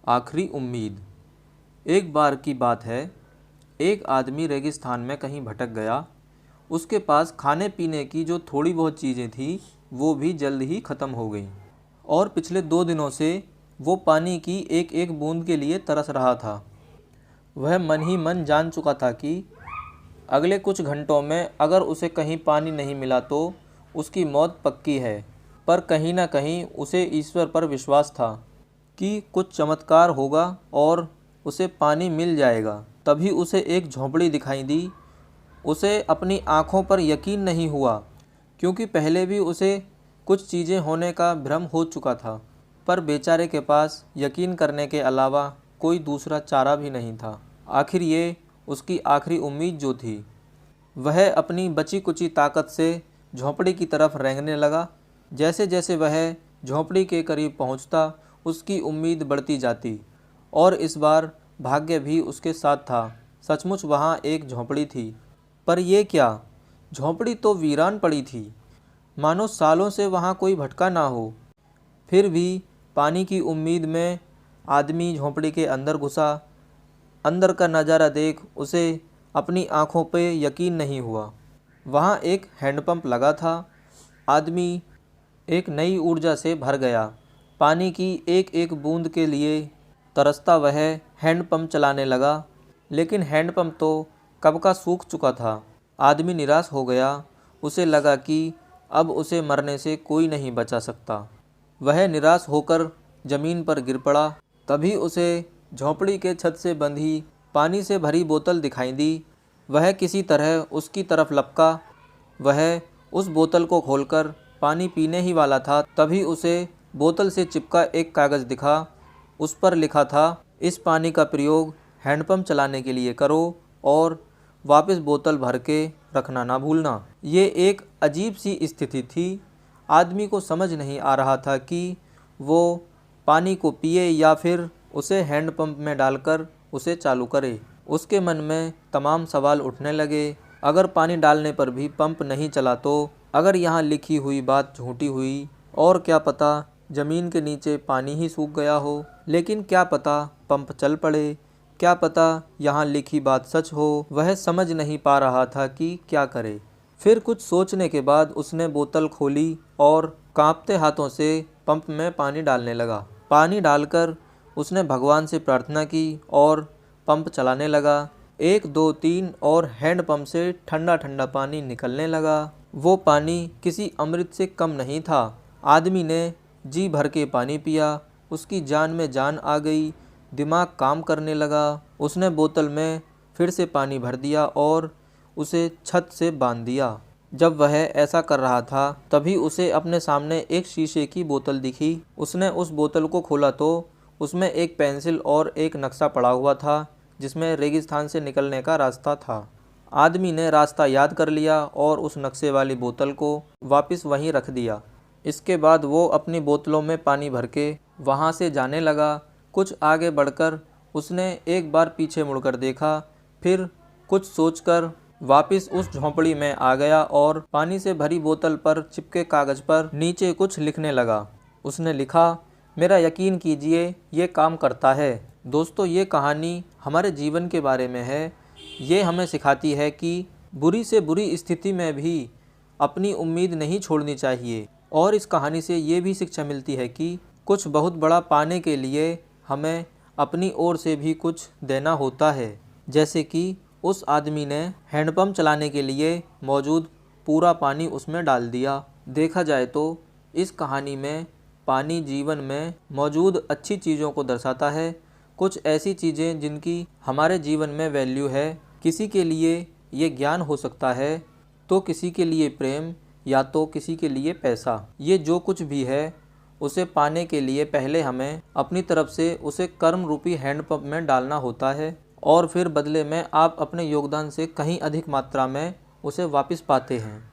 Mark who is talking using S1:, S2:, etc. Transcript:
S1: आखिरी उम्मीद। एक बार की बात है, एक आदमी रेगिस्तान में कहीं भटक गया। उसके पास खाने पीने की जो थोड़ी बहुत चीज़ें थी वो भी जल्द ही ख़त्म हो गईं और पिछले 2 दिनों से वो पानी की एक एक बूंद के लिए तरस रहा था। वह मन ही मन जान चुका था कि अगले कुछ घंटों में अगर उसे कहीं पानी नहीं मिला तो उसकी मौत पक्की है। पर कहीं ना कहीं उसे ईश्वर पर विश्वास था कि कुछ चमत्कार होगा और उसे पानी मिल जाएगा। तभी उसे एक झोंपड़ी दिखाई दी। उसे अपनी आँखों पर यकीन नहीं हुआ, क्योंकि पहले भी उसे कुछ चीज़ें होने का भ्रम हो चुका था। पर बेचारे के पास यकीन करने के अलावा कोई दूसरा चारा भी नहीं था। आखिर ये उसकी आखिरी उम्मीद जो थी। वह अपनी बची कुची ताकत से झोंपड़ी की तरफ रेंगने लगा। जैसे जैसे वह झोंपड़ी के करीब पहुंचता, उसकी उम्मीद बढ़ती जाती। और इस बार भाग्य भी उसके साथ था। सचमुच वहाँ एक झोंपड़ी थी। पर यह क्या, झोंपड़ी तो वीरान पड़ी थी, मानो सालों से वहाँ कोई भटका ना हो। फिर भी पानी की उम्मीद में आदमी झोंपड़ी के अंदर घुसा। अंदर का नज़ारा देख उसे अपनी आँखों पे यकीन नहीं हुआ। वहाँ एक हैंडपंप लगा था। आदमी एक नई ऊर्जा से भर गया। पानी की एक एक बूंद के लिए तरसता वह हैंडपंप चलाने लगा, लेकिन हैंडपंप तो कब का सूख चुका था। आदमी निराश हो गया। उसे लगा कि अब उसे मरने से कोई नहीं बचा सकता। वह निराश होकर ज़मीन पर गिर पड़ा। तभी उसे झोंपड़ी के छत से बंधी पानी से भरी बोतल दिखाई दी। वह किसी तरह उसकी तरफ लपका। वह उस बोतल को खोलकर पानी पीने ही वाला था, तभी उसे बोतल से चिपका एक कागज़ दिखा। उस पर लिखा था, इस पानी का प्रयोग हैंडपंप चलाने के लिए करो और वापस बोतल भर के रखना ना भूलना। ये एक अजीब सी स्थिति थी। आदमी को समझ नहीं आ रहा था कि वो पानी को पिए या फिर उसे हैंडपंप में डालकर उसे चालू करे। उसके मन में तमाम सवाल उठने लगे। अगर पानी डालने पर भी पंप नहीं चला तो? अगर यहाँ लिखी हुई बात झूठी हुई? और क्या पता ज़मीन के नीचे पानी ही सूख गया हो? लेकिन क्या पता पंप चल पड़े? क्या पता यहाँ लिखी बात सच हो? वह समझ नहीं पा रहा था कि क्या करे। फिर कुछ सोचने के बाद उसने बोतल खोली और कांपते हाथों से पंप में पानी डालने लगा। पानी डालकर उसने भगवान से प्रार्थना की और पंप चलाने लगा। 1 2 3 और हैंडपंप से ठंडा ठंडा पानी निकलने लगा। वो पानी किसी अमृत से कम नहीं था। आदमी ने जी भर के पानी पिया। उसकी जान में जान आ गई। दिमाग काम करने लगा। उसने बोतल में फिर से पानी भर दिया और उसे छत से बांध दिया। जब वह ऐसा कर रहा था, तभी उसे अपने सामने एक शीशे की बोतल दिखी। उसने उस बोतल को खोला तो उसमें एक पेंसिल और एक नक्शा पड़ा हुआ था, जिसमें रेगिस्तान से निकलने का रास्ता था। आदमी ने रास्ता याद कर लिया और उस नक्शे वाली बोतल को वापस वहीं रख दिया। इसके बाद वो अपनी बोतलों में पानी भर के वहाँ से जाने लगा। कुछ आगे बढ़कर उसने एक बार पीछे मुड़कर देखा, फिर कुछ सोचकर वापस उस झोंपड़ी में आ गया और पानी से भरी बोतल पर चिपके कागज़ पर नीचे कुछ लिखने लगा। उसने लिखा, मेरा यकीन कीजिए ये काम करता है। दोस्तों, ये कहानी हमारे जीवन के बारे में है। ये हमें सिखाती है कि बुरी से बुरी स्थिति में भी अपनी उम्मीद नहीं छोड़नी चाहिए। और इस कहानी से ये भी शिक्षा मिलती है कि कुछ बहुत बड़ा पाने के लिए हमें अपनी ओर से भी कुछ देना होता है। जैसे कि उस आदमी ने हैंडपंप चलाने के लिए मौजूद पूरा पानी उसमें डाल दिया। देखा जाए तो इस कहानी में पानी जीवन में मौजूद अच्छी चीज़ों को दर्शाता है। कुछ ऐसी चीज़ें जिनकी हमारे जीवन में वैल्यू है। किसी के लिए ये ज्ञान हो सकता है, तो किसी के लिए प्रेम, या तो किसी के लिए पैसा। ये जो कुछ भी है, उसे पाने के लिए पहले हमें अपनी तरफ से उसे कर्म रूपी हैंडपंप में डालना होता है और फिर बदले में आप अपने योगदान से कहीं अधिक मात्रा में उसे वापस पाते हैं।